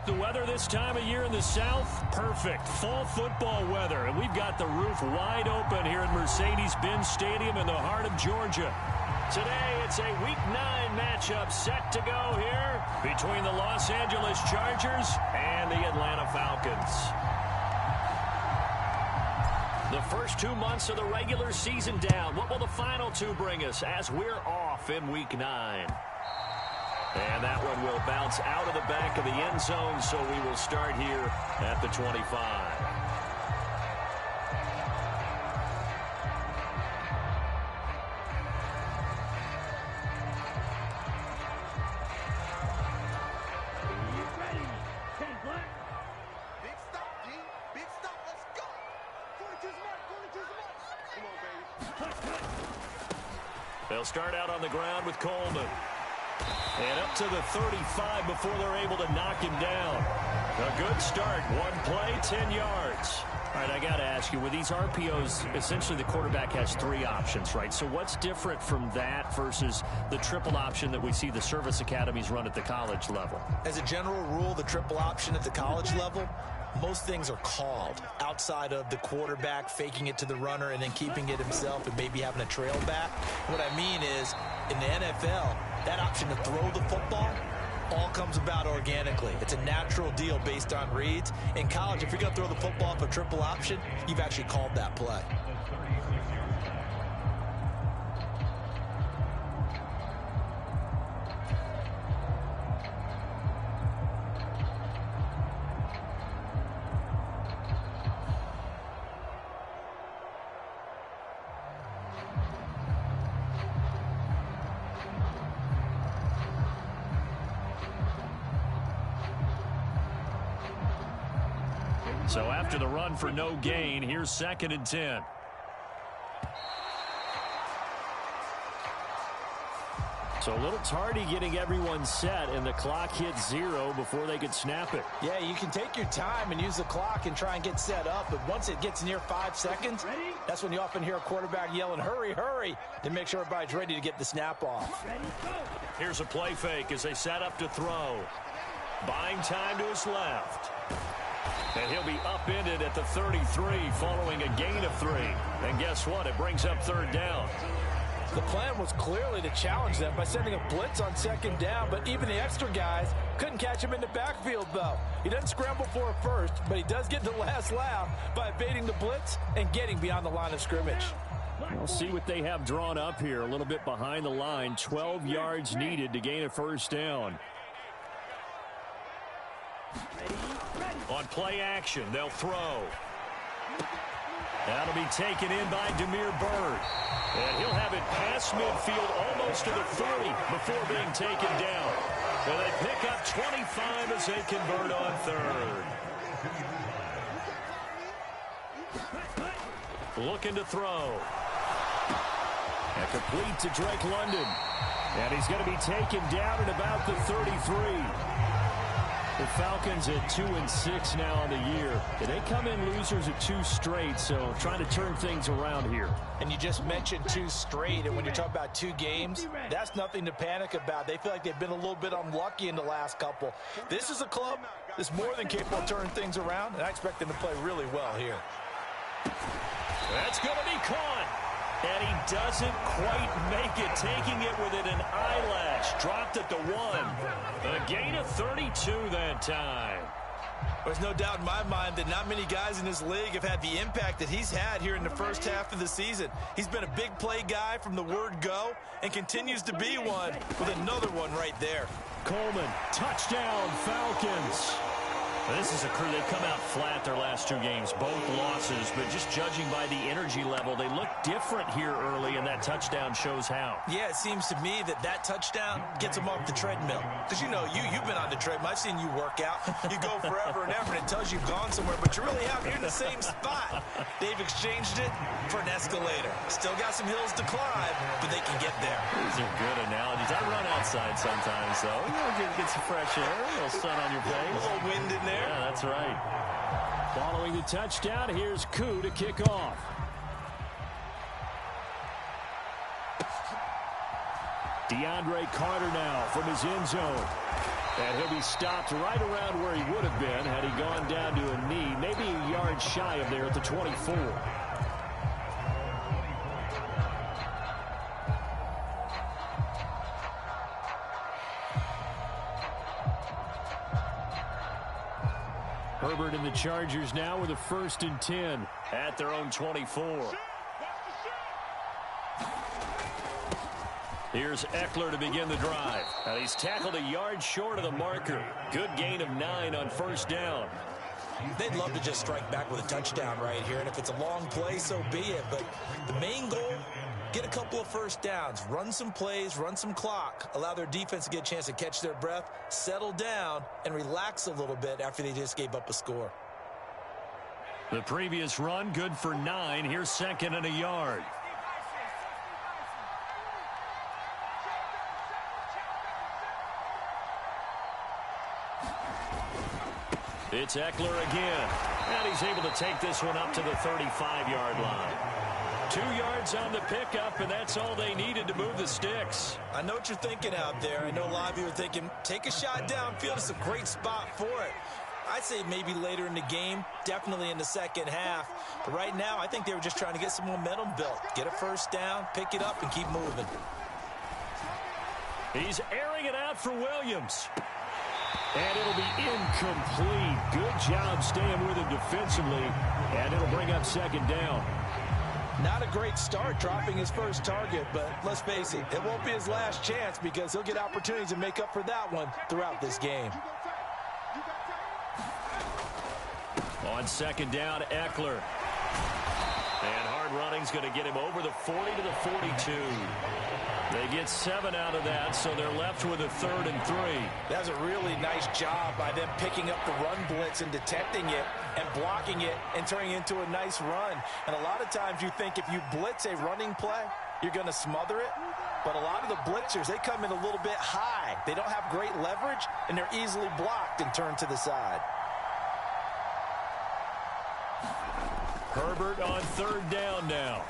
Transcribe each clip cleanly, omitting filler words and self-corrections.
The weather this time of year in the South, perfect. Fall football weather. And we've got the roof wide open here at Mercedes-Benz Stadium in the heart of Georgia. Today, it's a Week 9 matchup set to go here between the Los Angeles Chargers and the Atlanta Falcons. The first 2 months of the regular season down. What will the final 2 bring us as we're off in Week 9? And that one will bounce out of the back of the end zone, so we will start here at the 25. They'll start out on the ground with Coleman. And up to the 35 before they're able to knock him down. A good start. 1 play, 10 yards. All right, I got to ask you, with these RPOs, essentially the quarterback has 3 options, right? So what's different from that versus the triple option that we see the service academies run at the college level? As a general rule, the triple option at the college level, most things are called outside of the quarterback faking it to the runner and then keeping it himself and maybe having a trail back. What I mean is, in the NFL, that option to throw the football all comes about organically. It's a natural deal based on reads. In college, if you're going to throw the football off a triple option, you've actually called that play. So after the run for no gain, here's 2nd and 10. So a little tardy getting everyone set, and the clock hits 0 before they could snap it. Yeah, you can take your time and use the clock and try and get set up, but once it gets near 5 seconds, that's when you often hear a quarterback yelling, hurry, hurry, to make sure everybody's ready to get the snap off. Here's a play fake as they set up to throw. Buying time to his left. And he'll be upended at the 33 following a gain of 3. And guess what? It brings up 3rd down. The plan was clearly to challenge them by sending a blitz on 2nd down, but even the extra guys couldn't catch him in the backfield, though. He doesn't scramble for a first, but he does get the last laugh by evading the blitz and getting beyond the line of scrimmage. We'll see what they have drawn up here. A little bit behind the line. 12 yards needed to gain a 1st down. On play action, they'll throw. That'll be taken in by Damiere Byrd. And he'll have it past midfield almost to the 30 before being taken down. And they pick up 25 as they convert on 3rd. Looking to throw. And complete to Drake London. And he's going to be taken down at about the 33. The Falcons at 2-6 now on the year. They come in losers at 2 straight, so trying to turn things around here. And you just mentioned 2 straight, and when you're talking about 2 games, that's nothing to panic about. They feel like they've been a little bit unlucky in the last couple. This is a club that's more than capable of turning things around, and I expect them to play really well here. That's going to be caught. And he doesn't quite make it, taking it within an eyelash. Dropped at the 1. A gain of 32 that time. There's no doubt in my mind that not many guys in this league have had the impact that he's had here in the first half of the season. He's been a big play guy from the word go and continues to be one with another one right there. Coleman, touchdown, Falcons. This is a crew. They've come out flat their last 2 games, both losses, but just judging by the energy level, they look different here early, and that touchdown shows how. Yeah, it seems to me that touchdown gets them off the treadmill. Because, you know, you've been on the treadmill. I've seen you work out. You go forever and ever, and it tells you you've gone somewhere, but you really haven't. You're in the same spot. They've exchanged it for an escalator. Still got some hills to climb, but they can get there. These are good analogies. I run outside sometimes, though. You know, get some fresh air, a little sun on your face. A little wind in there. Yeah, that's right. Following the touchdown, here's Koo to kick off. DeAndre Carter now from his end zone. And he'll be stopped right around where he would have been had he gone down to a knee, maybe a yard shy of there at the 24. Herbert and the Chargers now with a 1st and 10 at their own 24. Here's Eckler to begin the drive. And he's tackled a yard short of the marker. Good gain of 9 on 1st down. They'd love to just strike back with a touchdown right here. And if it's a long play, so be it. But the main goal, get a couple of 1st downs. Run some plays, run some clock. Allow their defense to get a chance to catch their breath, settle down, and relax a little bit after they just gave up a score. The previous run, good for 9. Here's 2nd and a yard. It's Eckler again. And he's able to take this one up to the 35-yard line. 2 yards on the pickup, and that's all they needed to move the sticks. I know what you're thinking out there. I know a lot of you are thinking, take a shot downfield. It's a great spot for it. I'd say maybe later in the game, definitely in the second half. But right now, I think they were just trying to get some momentum built. Get a 1st down, pick it up, and keep moving. He's airing it out for Williams. And it'll be incomplete. Good job staying with him defensively. And it'll bring up 2nd down. Not a great start dropping his first target, but let's face it, it won't be his last chance because he'll get opportunities to make up for that one throughout this game. On 2nd down, Eckler. And hard running's going to get him over the 40 to the 42. They get 7 out of that, so they're left with a 3rd and 3. That's a really nice job by them picking up the run blitz and detecting it and blocking it and turning it into a nice run. And a lot of times you think if you blitz a running play, you're going to smother it. But a lot of the blitzers, they come in a little bit high. They don't have great leverage, and they're easily blocked and turned to the side. Herbert on 3rd down now.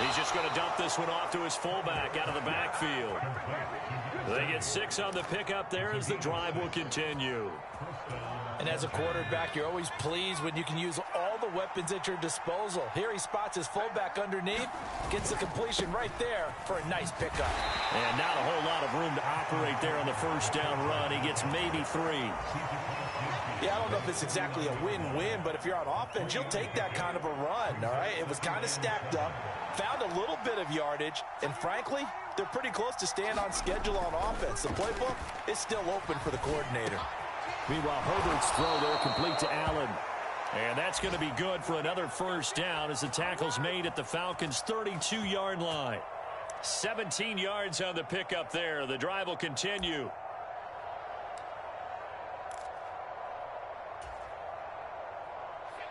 He's just going to dump this one off to his fullback out of the backfield. They get 6 on the pickup there as the drive will continue. And as a quarterback, you're always pleased when you can use all the weapons at your disposal. Here he spots his fullback underneath, gets the completion right there for a nice pickup. And not a whole lot of room to operate there on the 1st down run. He gets maybe 3. Yeah, I don't know if it's exactly a win-win, but if you're on offense, you'll take that kind of a run, all right? It was kind of stacked up, found a little bit of yardage, and frankly, they're pretty close to staying on schedule on offense. The playbook is still open for the coordinator. Meanwhile, Herbert's throw there complete to Allen. And that's going to be good for another 1st down as the tackle's made at the Falcons' 32-yard line. 17 yards on the pickup there. The drive will continue.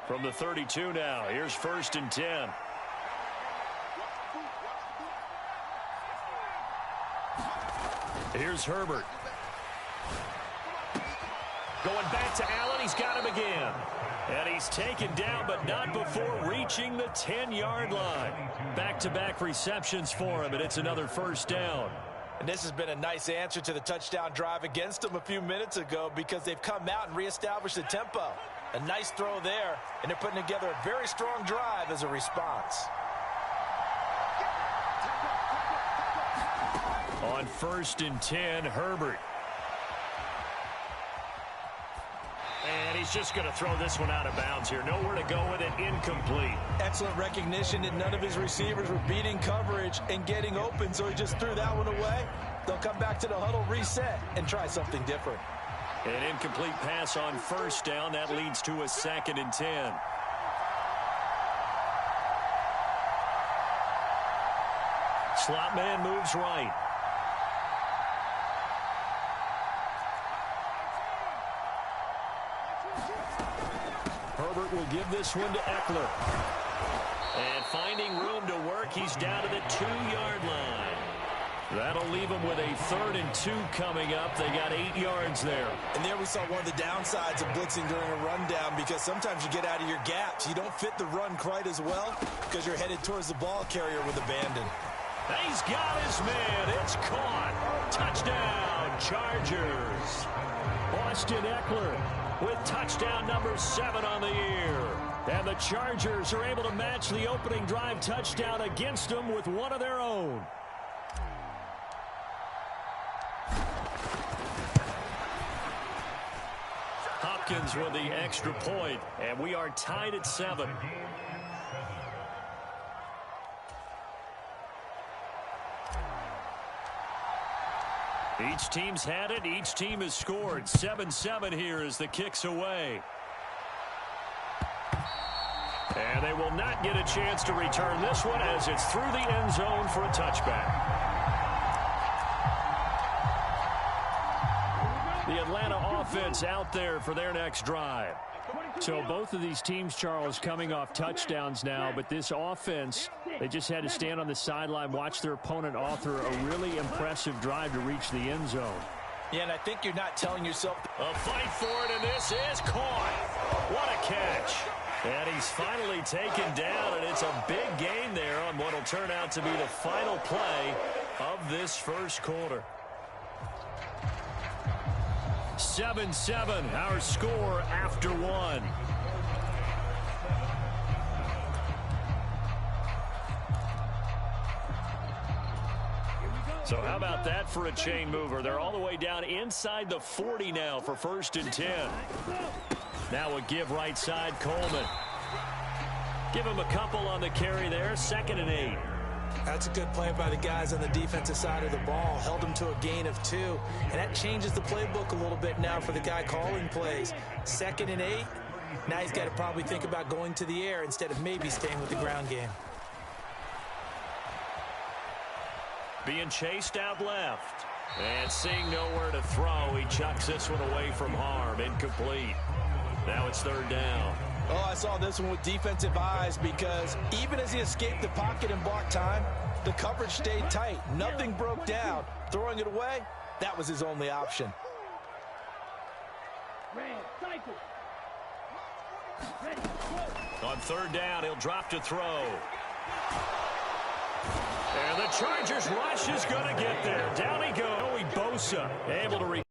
From the 32 now, here's 1st and 10. Here's Herbert. Going back to Allen, he's got him again. And he's taken down, but not before reaching the 10-yard line. Back-to-back receptions for him, and it's another 1st down. And this has been a nice answer to the touchdown drive against them a few minutes ago because they've come out and reestablished the tempo. A nice throw there, and they're putting together a very strong drive as a response. On 1st and 10, Herbert. And he's just going to throw this one out of bounds here. Nowhere to go with it, incomplete. Excellent recognition that none of his receivers were beating coverage and getting open, so he just threw that one away. They'll come back to the huddle, reset, and try something different. An incomplete pass on 1st down. That leads to a 2nd and 10. Slot man moves right. Herbert will give this one to Eckler. And finding room to work, he's down to the 2-yard line. That'll leave them with a 3rd and 2 coming up. They got 8 yards there. And there we saw one of the downsides of blitzing during a rundown because sometimes you get out of your gaps. You don't fit the run quite as well because you're headed towards the ball carrier with abandon. He's got his man. It's caught. Touchdown, Chargers. Austin Eckler with touchdown number 7 on the year. And the Chargers are able to match the opening drive touchdown against them with one of their own. Hopkins with the extra point, and we are tied at 7. Each team's had it. Each team has scored. 7-7 here as the kick's away. And they will not get a chance to return this one as it's through the end zone for a touchback. The Atlanta offense out there for their next drive. So both of these teams, Charles, coming off touchdowns now, but this offense, they just had to stand on the sideline, watch their opponent author a really impressive drive to reach the end zone. Yeah, and I think you're not telling yourself. A fight for it, and this is caught. What a catch. And he's finally taken down, and it's a big gain there on what will turn out to be the final play of this first quarter. 7-7, our score after 1. So how about that for a chain mover? They're all the way down inside the 40 now for 1st and 10. Now a give right side, Coleman. Give him a couple on the carry there, 2nd and 8. That's a good play by the guys on the defensive side of the ball. Held them to a gain of 2. And that changes the playbook a little bit now for the guy calling plays. 2nd and 8. Now he's got to probably think about going to the air instead of maybe staying with the ground game. Being chased out left. And seeing nowhere to throw, he chucks this one away from harm. Incomplete. Now it's 3rd down. Oh, I saw this one with defensive eyes because even as he escaped the pocket and bought time, the coverage stayed tight. Nothing broke down. Throwing it away, that was his only option. On 3rd down, he'll drop to throw. And the Chargers rush is going to get there. Down he goes. Joey Bosa able to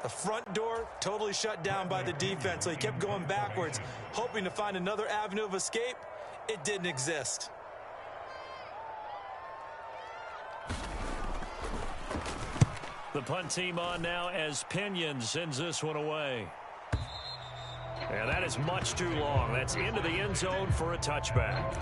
The front door totally shut down by the defense, so he kept going backwards, hoping to find another avenue of escape. It didn't exist. The punt team on now as Pinion sends this one away. And that is much too long. That's into the end zone for a touchback.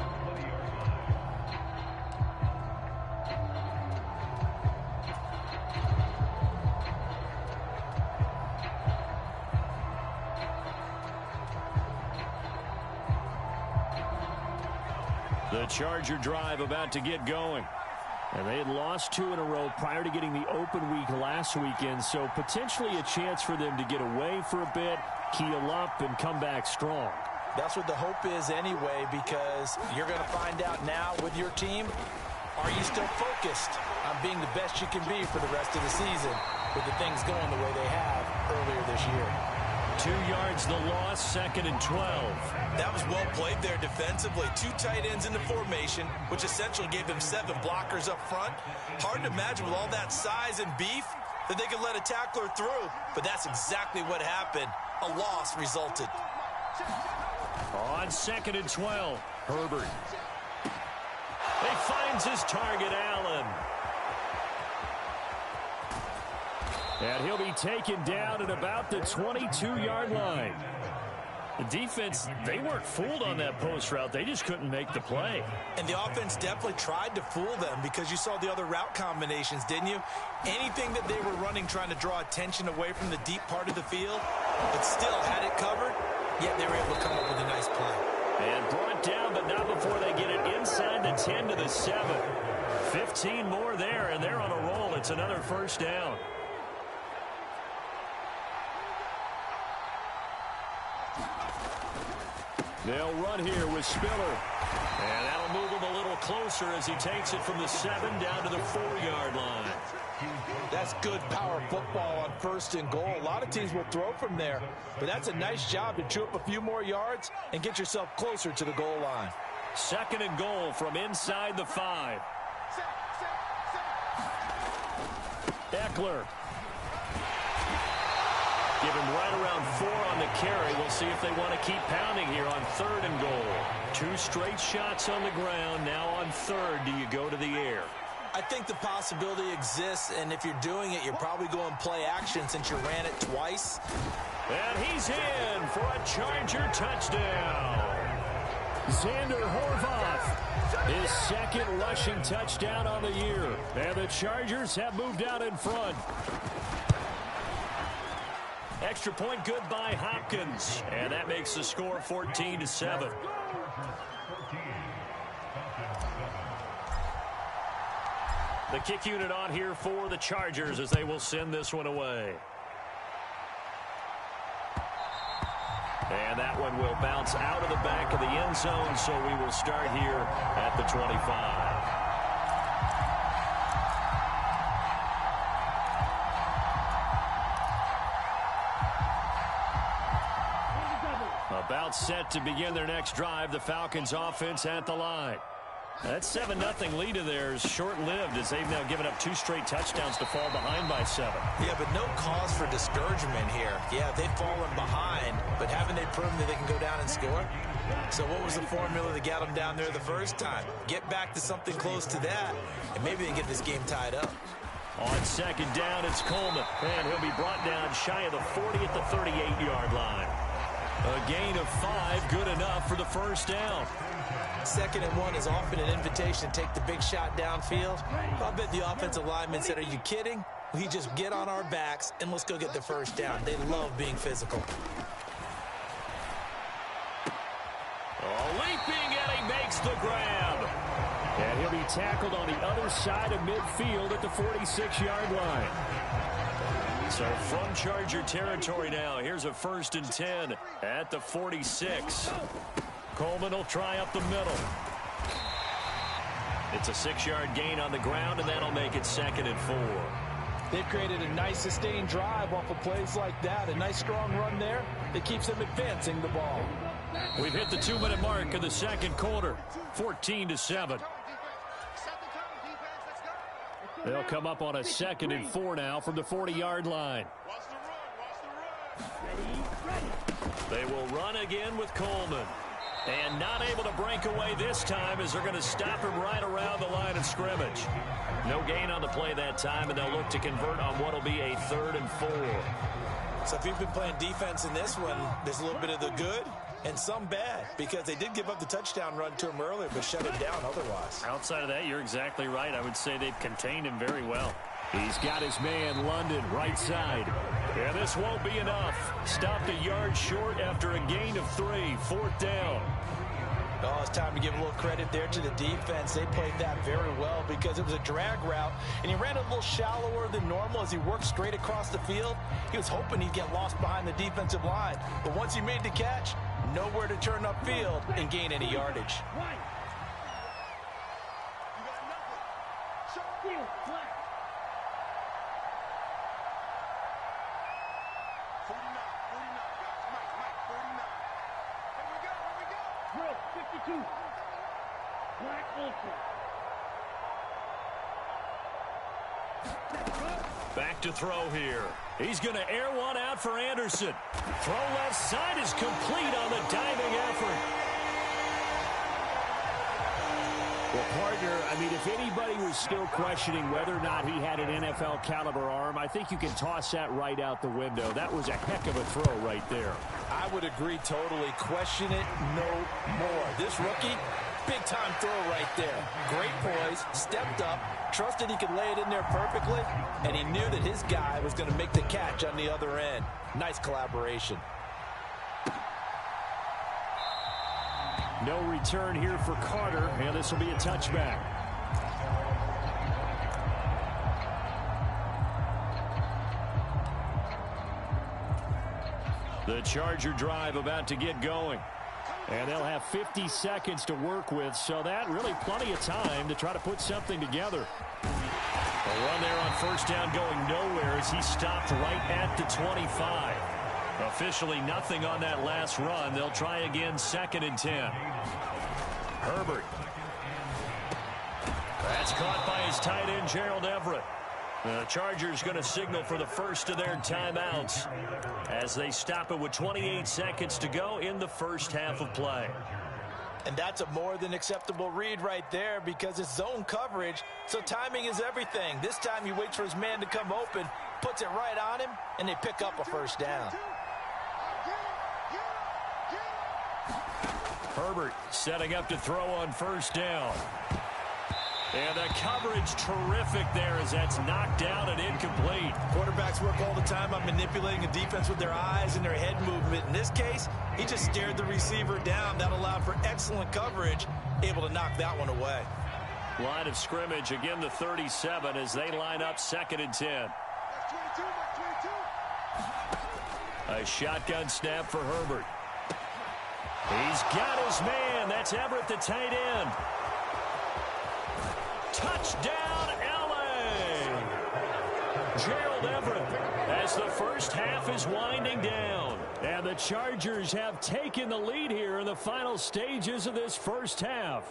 The Charger drive about to get going. And they had lost 2 in a row prior to getting the open week last weekend, so potentially a chance for them to get away for a bit, keel up, and come back strong. That's what the hope is anyway, because you're going to find out now with your team, are you still focused on being the best you can be for the rest of the season with the things going the way they have earlier this year? 2 yards the loss, 2nd and 12. That was well played there defensively. 2 tight ends in the formation, which essentially gave them 7 blockers up front. Hard to imagine with all that size and beef that they could let a tackler through, but that's exactly what happened. A loss resulted. On 2nd and 12, Herbert. He finds his target, Allen. And he'll be taken down at about the 22-yard line. The defense, they weren't fooled on that post route. They just couldn't make the play. And the offense definitely tried to fool them because you saw the other route combinations, didn't you? Anything that they were running trying to draw attention away from the deep part of the field, but still had it covered, yet they were able to come up with a nice play. And brought down, but not before they get it inside the 10 to the 7. 15 more there, and they're on a roll. It's another 1st down. They'll run here with Spiller. And that'll move him a little closer as he takes it from the 7 down to the 4-yard line. That's good power football on 1st and goal. A lot of teams will throw from there, but that's a nice job to chew up a few more yards and get yourself closer to the goal line. Second and goal from inside the 5. Eckler. Give him right around 4 on the carry. We'll see if they want to keep pounding here on 3rd and goal. 2 straight shots on the ground. Now on 3rd, do you go to the air? I think the possibility exists, and if you're doing it, you're probably going play action since you ran it twice. And he's in for a Charger touchdown. Xander Horvath, his second rushing touchdown on the year. And the Chargers have moved out in front. Extra point good by Hopkins. And that makes the score 14-7. The kick unit on here for the Chargers as they will send this one away. And that one will bounce out of the back of the end zone, so we will start here at the 25. About set to begin their next drive, the Falcons offense at the line. That 7-0 lead of theirs short-lived as they've now given up 2 straight touchdowns to fall behind by 7. Yeah, but no cause for discouragement here. Yeah, they've fallen behind, but haven't they proven that they can go down and score? So what was the formula that got them down there the first time? Get back to something close to that, and maybe they can get this game tied up. On second down, it's Coleman, and he'll be brought down shy of the 40 at the 38-yard line. A gain of 5, good enough for the first down. 2nd and 1 is often an invitation to take the big shot downfield. I'll bet the offensive lineman said, are you kidding? We just get on our backs and let's go get the first down. They love being physical. Leaping, and he makes the grab. And he'll be tackled on the other side of midfield at the 46-yard line. So from Charger territory now, here's a 1st and 10 at the 46. Coleman will try up the middle. It's a 6-yard gain on the ground, and that'll make it 2nd and 4. They've created a nice sustained drive off of plays like that. A nice strong run there that keeps them advancing the ball. We've hit the 2-minute mark of the second quarter. 14-7. They'll come up on a 2nd and 4 now from the 40-yard line. They will run again with Coleman. And not able to break away this time as they're going to stop him right around the line of scrimmage. No gain on the play that time, and they'll look to convert on what will be a 3rd and 4. So if you've been playing defense in this one, there's a little bit of the good and some bad, because they did give up the touchdown run to him earlier, but shut him down otherwise. Outside of that, you're exactly right. I would say they've contained him very well. He's got his man, London, right side. Yeah, this won't be enough. Stopped a yard short after a gain of 3. 4th down. Oh, it's time to give a little credit there to the defense. They played that very well because it was a drag route, and he ran a little shallower than normal as he worked straight across the field. He was hoping he'd get lost behind the defensive line, but once he made the catch, nowhere to turn upfield and gain any yardage. Back to throw here. He's going to air one out for Anderson. Throw left side is complete on the diving effort. Well, partner, I mean, if anybody was still questioning whether or not he had an NFL caliber arm, I think you can toss that right out the window. That was a heck of a throw right there. I would agree totally. Question it no more. This rookie, big-time throw right there. Great poise, stepped up, trusted he could lay it in there perfectly, and he knew that his guy was going to make the catch on the other end. Nice collaboration. No return here for Carter, and this will be a touchback. The Charger drive about to get going. And they'll have 50 seconds to work with, so that really plenty of time to try to put something together. A run there on first down going nowhere as he stopped right at the 25. Officially nothing on that last run. They'll try again 2nd and 10. Herbert. That's caught by his tight end, Gerald Everett. The Chargers going to signal for the first of their timeouts as they stop it with 28 seconds to go in the first half of play. And that's a more than acceptable read right there because it's zone coverage, so timing is everything. This time he waits for his man to come open, puts it right on him, and they pick up a first down. Herbert setting up to throw on first down. And the coverage terrific there as that's knocked down and incomplete. Quarterbacks work all the time on manipulating a defense with their eyes and their head movement. In this case, he just stared the receiver down. That allowed for excellent coverage, able to knock that one away. Line of scrimmage, again the 37 as they line up 2nd and 10. A shotgun snap for Herbert. He's got his man. That's Everett, the tight end. Touchdown, L.A. Gerald Everett as the first half is winding down. And the Chargers have taken the lead here in the final stages of this first half.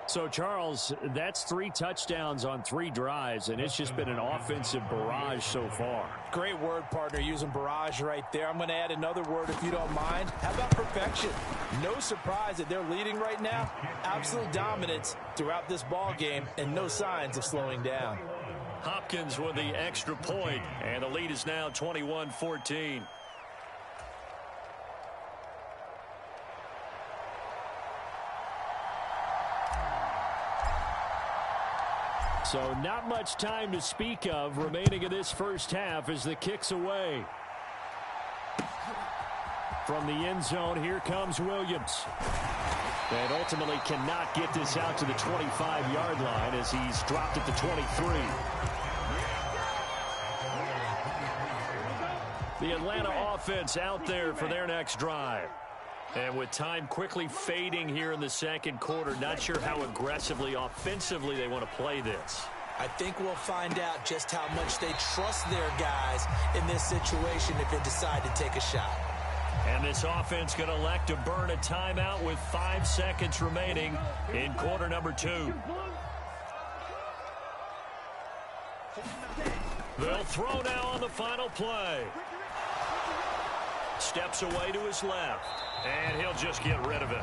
So, Charles, that's 3 touchdowns on 3 drives, and it's just been an offensive barrage so far. Great word, partner, using barrage right there. I'm going to add another word if you don't mind. How about perfection? No surprise that they're leading right now. Absolute dominance throughout this ball game and no signs of slowing down. Hopkins with the extra point, and the lead is now 21-14. So not much time to speak of remaining in this first half as the kick's away. From the end zone, here comes Williams. And ultimately cannot get this out to the 25-yard line as he's dropped at the 23. The Atlanta offense out there for their next drive. And with time quickly fading here in the second quarter, not sure how aggressively, offensively they want to play this. I think we'll find out just how much they trust their guys in this situation if they decide to take a shot. And this offense going to elect to burn a timeout with 5 seconds remaining in quarter number 2. They'll throw now on the final play. Steps away to his left. And he'll just get rid of it.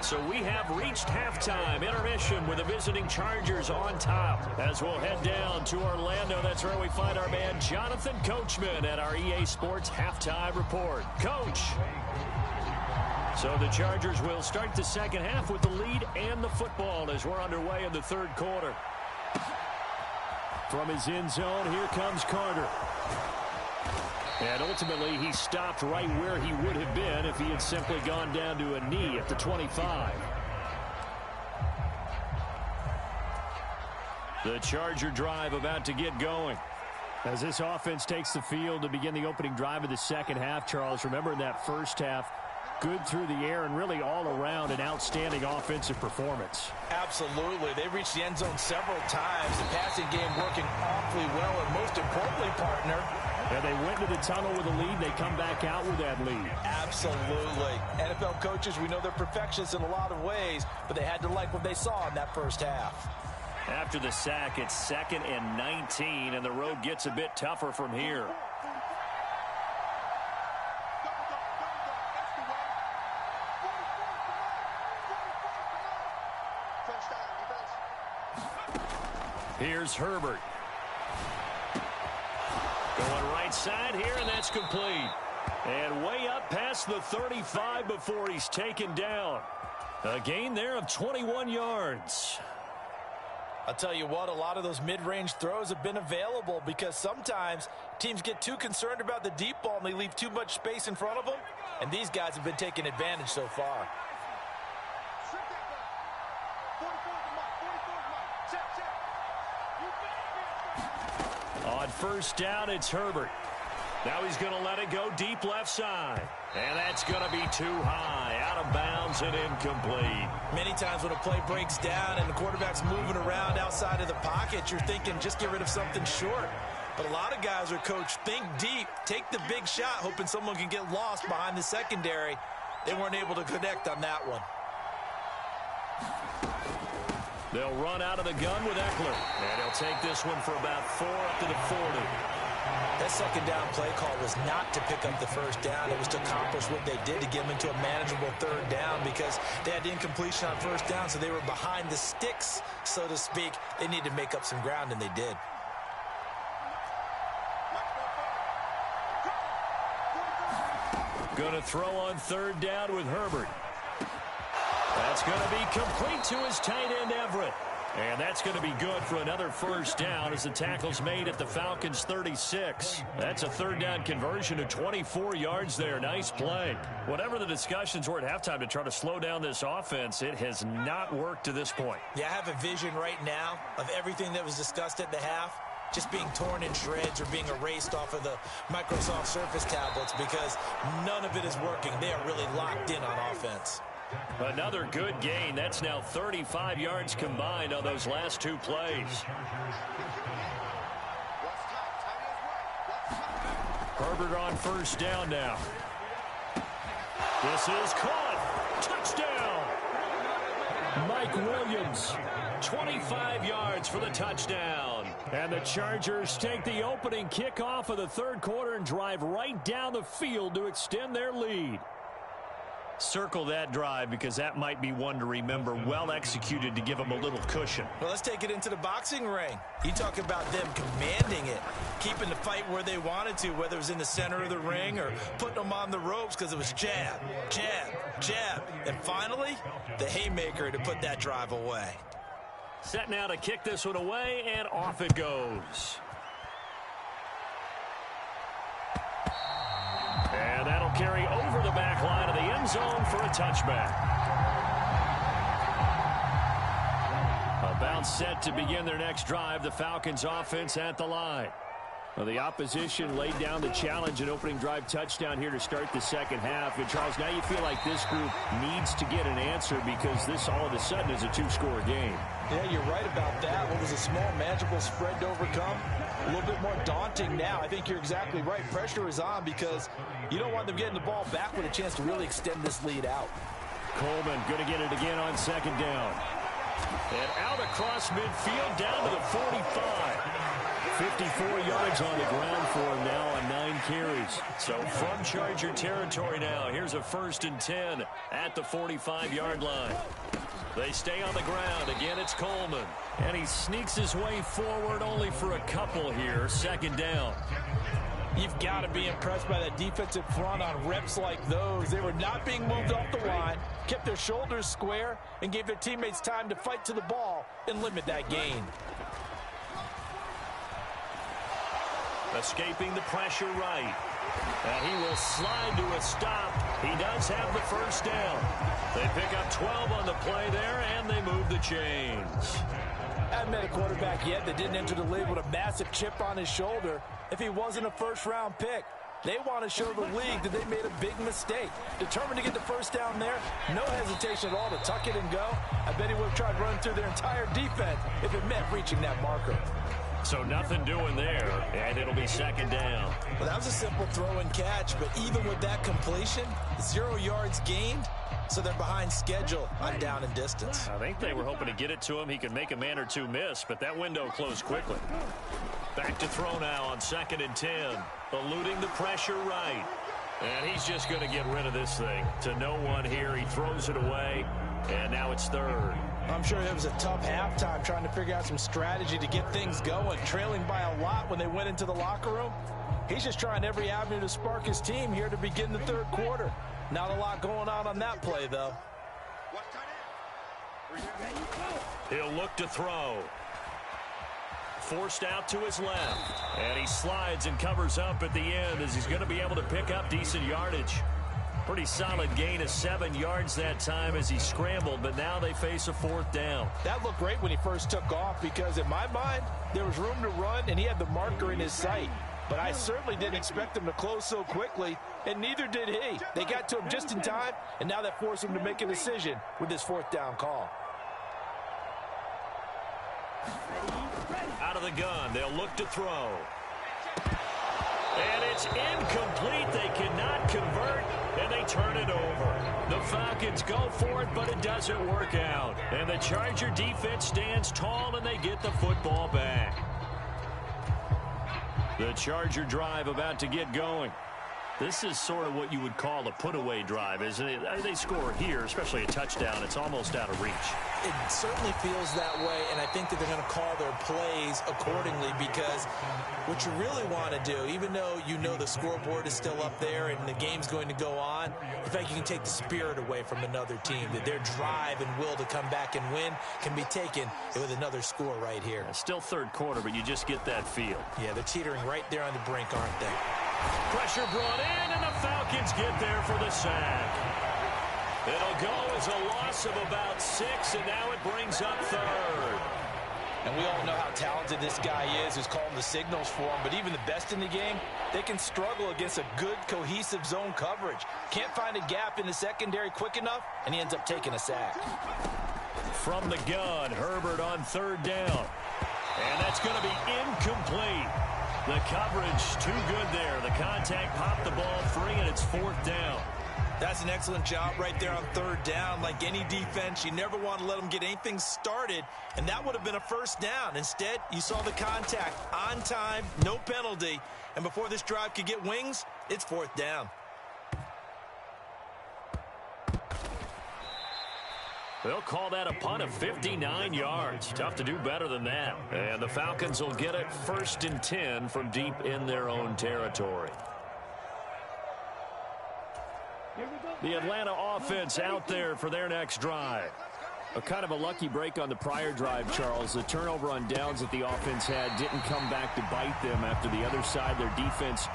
So we have reached halftime. Intermission with the visiting Chargers on top. As we'll head down to Orlando, that's where we find our man Jonathan Coachman at our EA Sports Halftime Report. Coach. So the Chargers will start the second half with the lead and the football as we're underway in the third quarter. From his end zone, here comes Carter. And ultimately, he stopped right where he would have been if he had simply gone down to a knee at the 25. The Charger drive about to get going. As this offense takes the field to begin the opening drive of the second half, Charles, remember in that first half, good through the air and really all around an outstanding offensive performance. Absolutely. They reached the end zone several times. The passing game working awfully well, and most importantly, partner, and they went to the tunnel with a lead. They come back out with that lead. Absolutely. NFL coaches, we know they're perfectionists in a lot of ways, but they had to like what they saw in that first half. After the sack, it's 2nd and 19, and the road gets a bit tougher from here. Here's Herbert. Going right side here, and that's complete. And way up past the 35 before he's taken down. A gain there of 21 yards. I'll tell you what, a lot of those mid-range throws have been available because sometimes teams get too concerned about the deep ball and they leave too much space in front of them. And these guys have been taking advantage so far. On first down, it's Herbert. Now he's going to let it go deep left side. And that's going to be too high. Out of bounds and incomplete. Many times when a play breaks down and the quarterback's moving around outside of the pocket, you're thinking just get rid of something short. But a lot of guys are coached, think deep, take the big shot, hoping someone can get lost behind the secondary. They weren't able to connect on that one. They'll run out of the gun with Eckler. And he'll take this one for about 4 up to the 40. That second down play call was not to pick up the first down. It was to accomplish what they did to get them into a manageable third down because they had incompletion on first down, so they were behind the sticks, so to speak. They needed to make up some ground, and they did. Going to throw on third down with Herbert. That's going to be complete to his tight end, Everett. And that's going to be good for another first down as the tackle's made at the Falcons' 36. That's a third down conversion of 24 yards there. Nice play. Whatever the discussions were at halftime to try to slow down this offense, it has not worked to this point. Yeah, I have a vision right now of everything that was discussed at the half just being torn in shreds or being erased off of the Microsoft Surface tablets because none of it is working. They are really locked in on offense. Another good gain. That's now 35 yards combined on those last two plays. Herbert on first down now. This is caught. Touchdown. Mike Williams, 25 yards for the touchdown. And the Chargers take the opening kickoff of the third quarter and drive right down the field to extend their lead. Circle that drive because that might be one to remember. Well executed to give them a little cushion. Well, let's take it into the boxing ring. You talk about them commanding it, keeping the fight where they wanted to, whether it was in the center of the ring or putting them on the ropes because it was jab, jab, jab. And finally, the haymaker to put that drive away. Set now to kick this one away, and off it goes. And that'll carry over the back line of the end zone for a touchback. About set to begin their next drive, the Falcons offense at the line. Well, the opposition laid down the challenge, an opening drive touchdown here to start the second half. And, Charles, now you feel like this group needs to get an answer because this all of a sudden is a two-score game. Yeah, you're right about that. What was a small, manageable spread to overcome? A little bit more daunting now. I think you're exactly right. Pressure is on because you don't want them getting the ball back with a chance to really extend this lead out. Coleman going to get it again on second down. And out across midfield down to the 45. 54 yards on the ground for him now on 9 carries. So from Charger territory now, here's a 1st and 10 at the 45-yard line. They stay on the ground. Again, it's Coleman. And he sneaks his way forward only for a couple here. Second down. You've got to be impressed by that defensive front on reps like those. They were not being moved off the line, kept their shoulders square, and gave their teammates time to fight to the ball and limit that gain. Escaping the pressure right. And he will slide to a stop. He does have the first down. They pick up 12 on the play there, and they move the chains. I haven't met a quarterback yet that didn't enter the league with a massive chip on his shoulder if he wasn't a first-round pick. They want to show the league that they made a big mistake. Determined to get the first down there, no hesitation at all to tuck it and go. I bet he would have tried running through their entire defense if it meant reaching that marker. So nothing doing there, and it'll be second down. Well, that was a simple throw and catch, but even with that completion, 0 yards gained, so they're behind schedule on down and distance. I think they were hoping to get it to him. He could make a man or two miss, but that window closed quickly. Back to throw now on 2nd and 10. Eluding the pressure right. And he's just going to get rid of this thing. To no one here. He throws it away, and now it's 3rd. I'm sure it was a tough halftime trying to figure out some strategy to get things going. Trailing by a lot when they went into the locker room. He's just trying every avenue to spark his team here to begin the third quarter. Not a lot going on that play, though. He'll look to throw. Forced out to his left. And he slides and covers up at the end as he's going to be able to pick up decent yardage. Pretty solid gain of 7 yards that time as he scrambled, but now they face a 4th down. That looked great when he first took off because in my mind, there was room to run and he had the marker in his sight. But I certainly didn't expect him to close so quickly, and neither did he. They got to him just in time, and now that forced him to make a decision with this 4th down call. Out of the gun, they'll look to throw. And it's It's incomplete. They cannot convert, and they turn it over. The Falcons go for it, but it doesn't work out. And the Charger defense stands tall, and they get the football back. The Charger drive about to get going. This is sort of what you would call a put-away drive, isn't it? They score here, especially a touchdown. It's almost out of reach. It certainly feels that way, and I think that they're going to call their plays accordingly, because what you really want to do, even though you know the scoreboard is still up there and the game's going to go on, in fact, you can take the spirit away from another team, that their drive and will to come back and win can be taken with another score right here. Still third quarter, but you just get that feel. Yeah, they're teetering right there on the brink, aren't they? Pressure brought in, and the Falcons get there for the sack. It'll go as a loss of about 6, and now it brings up third. And we all know how talented this guy is who's calling the signals for him, but even the best in the game, they can struggle against a good, cohesive zone coverage. Can't find a gap in the secondary quick enough, and he ends up taking a sack. From the gun, Herbert on third down. And that's going to be incomplete. The coverage too good there. The contact popped the ball free, and it's fourth down. That's an excellent job right there on third down. Like any defense, you never want to let them get anything started, and that would have been a first down. Instead, you saw the contact on time, no penalty, and before this drive could get wings, it's fourth down. They'll call that a punt of 59 yards. Tough to do better than that. And the Falcons will get it first and 10 from deep in their own territory. The Atlanta offense out there for their next drive. A kind of a lucky break on the prior drive, Charles. The turnover on downs that the offense had didn't come back to bite them after the other side. Their defense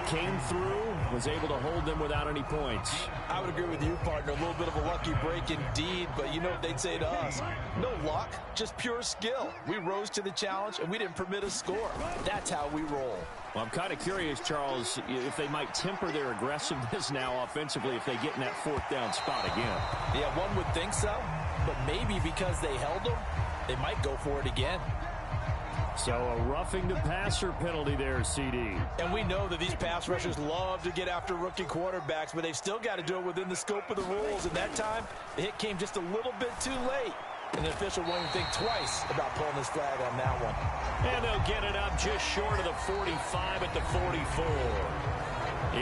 came through, was able to hold them without any points. I would agree with you, partner. A little bit of a lucky break indeed, but you know what they'd say to us? No luck, just pure skill. We rose to the challenge, and we didn't permit a score. That's how we roll. Well, I'm kind of curious, Charles, if they might temper their aggressiveness now offensively if they get in that fourth down spot again. Yeah, one would think so, but maybe because they held them, they might go for it again. So a roughing the passer penalty there, CD. And we know that these pass rushers love to get after rookie quarterbacks, but they've still got to do it within the scope of the rules. And that time, the hit came just a little bit too late. And the official won't even think twice about pulling his flag on that one. And they'll get it up just short of the 45 at the 44.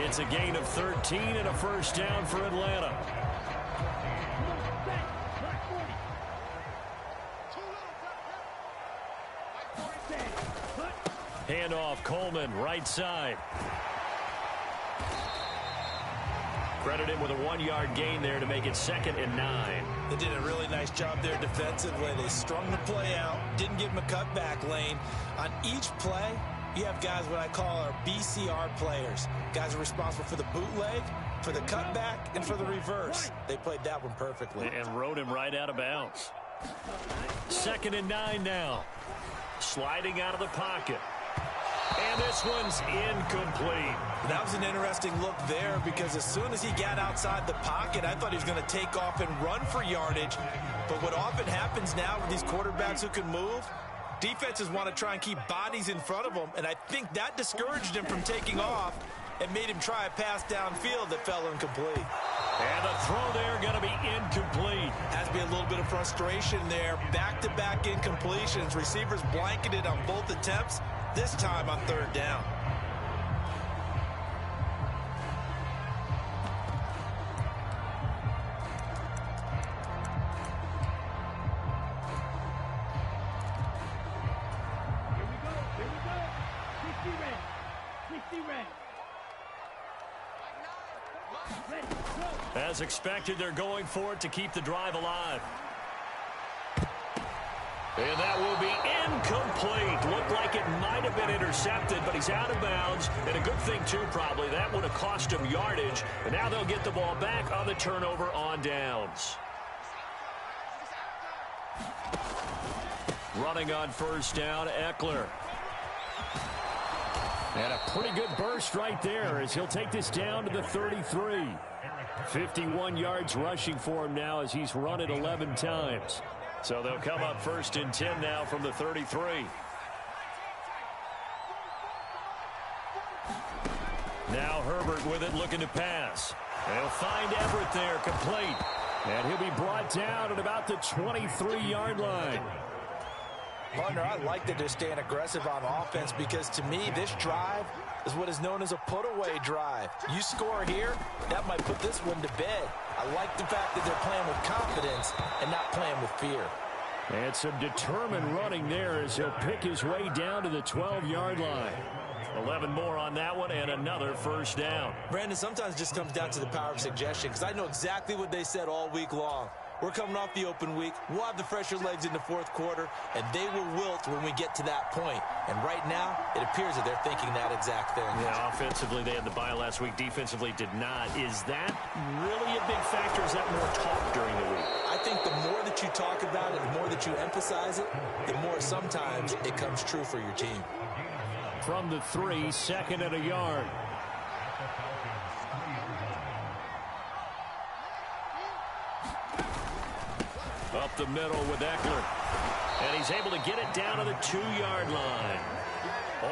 It's a gain of 13 and a first down for Atlanta. Handoff, Coleman, right side. Credit him with a 1-yard gain there to make it 2nd and 9. They did a really nice job there defensively. They strung the play out, didn't give him a cutback lane. On each play, you have guys what I call our BCR players. Guys are responsible for the bootleg, for the cutback, and for the reverse. They played that one perfectly. And rode him right out of bounds. 2nd and 9 now. Sliding out of the pocket. And this one's incomplete. That was an interesting look there, because as soon as he got outside the pocket, I thought he was going to take off and run for yardage. But what often happens now with these quarterbacks who can move, defenses want to try and keep bodies in front of them, and I think that discouraged him from taking off and made him try a pass downfield that fell incomplete. And the throw there going to be incomplete. Has to be a little bit of frustration there. Back-to-back incompletions. Receivers blanketed on both attempts, this time on third down. As expected, they're going for it to keep the drive alive. And that will be incomplete. Looked like it might have been intercepted, but he's out of bounds. And a good thing, too, probably. That would have cost him yardage. And now they'll get the ball back on the turnover on downs. Running on first down, Eckler. And a pretty good burst right there as he'll take this down to the 33. 51 yards rushing for him now as he's run it 11 times. So they'll come up 1st and 10 now from the 33. Now Herbert with it, looking to pass. They'll find Everett there, complete. And he'll be brought down at about the 23-yard line. Partner, I like that they're staying aggressive on offense because to me, this drive is what is known as a put-away drive. You score here, that might put this one to bed. I like the fact that they're playing with confidence and not playing with fear. And some determined running there as he'll pick his way down to the 12-yard line. 11 more on that one and another first down. Brandon, sometimes it just comes down to the power of suggestion because I know exactly what they said all week long. We're coming off the open week. We'll have the fresher legs in the fourth quarter, and they will wilt when we get to that point. And right now, it appears that they're thinking that exact thing. Yeah, offensively, they had the bye last week. Defensively, did not. Is that really a big factor? Is that more talk during the week? I think the more that you talk about it, the more that you emphasize it, the more sometimes it comes true for your team. From the 3, second and a yard. Up the middle with Eckler. And he's able to get it down to the 2-yard line.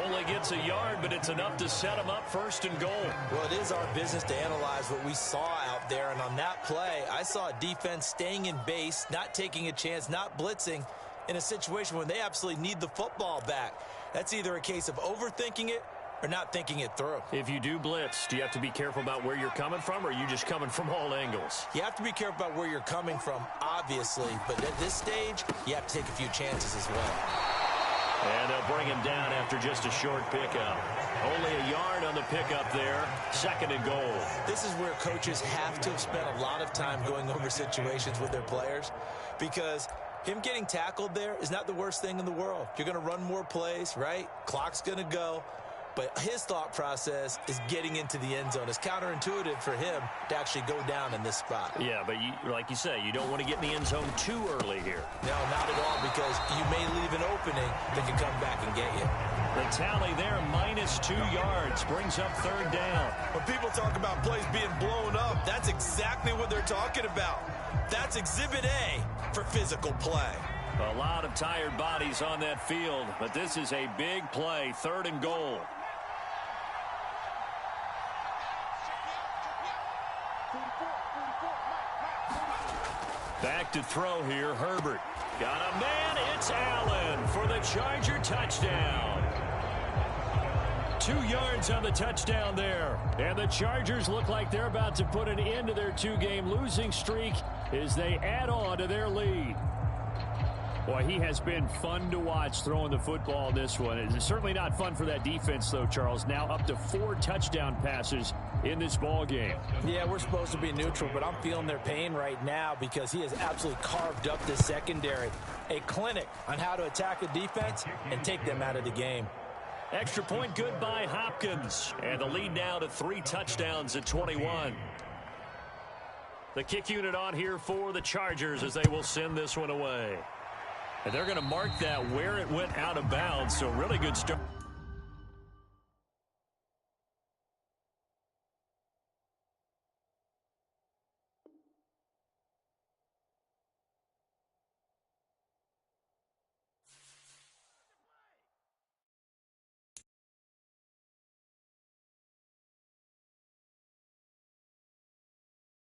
Only gets a yard, but it's enough to set him up first and goal. Well, it is our business to analyze what we saw out there. And on that play, I saw a defense staying in base, not taking a chance, not blitzing in a situation where they absolutely need the football back. That's either a case of overthinking it or not thinking it through. If you do blitz, do you have to be careful about where you're coming from, or are you just coming from all angles? You have to be careful about where you're coming from, obviously, but at this stage, you have to take a few chances as well. And they'll bring him down after just a short pickup. Only a yard on the pickup there. Second and goal. This is where coaches have to have spent a lot of time going over situations with their players because him getting tackled there is not the worst thing in the world. You're going to run more plays, right? Clock's going to go. But his thought process is getting into the end zone. It's counterintuitive for him to actually go down in this spot. Yeah, but like you say, you don't want to get in the end zone too early here. No, not at all, because you may leave an opening that can come back and get you. The tally there, -2 yards, brings up third down. When people talk about plays being blown up, that's exactly what they're talking about. That's Exhibit A for physical play. A lot of tired bodies on that field, but this is a big play, third and goal. Back to throw here, Herbert. Got a man, it's Allen for the Charger touchdown. 2 yards on the touchdown there. And the Chargers look like they're about to put an end to their 2-game losing streak as they add on to their lead. Boy, he has been fun to watch throwing the football in this one. It's certainly not fun for that defense, though, Charles. Now up to 4 touchdown passes in this ball game. Yeah, we're supposed to be neutral, but I'm feeling their pain right now because he has absolutely carved up the secondary. A clinic on how to attack a defense and take them out of the game. Extra point good by Hopkins. And the lead now to 3 touchdowns at 21. The kick unit on here for the Chargers as they will send this one away. And they're going to mark that where it went out of bounds, so really good start.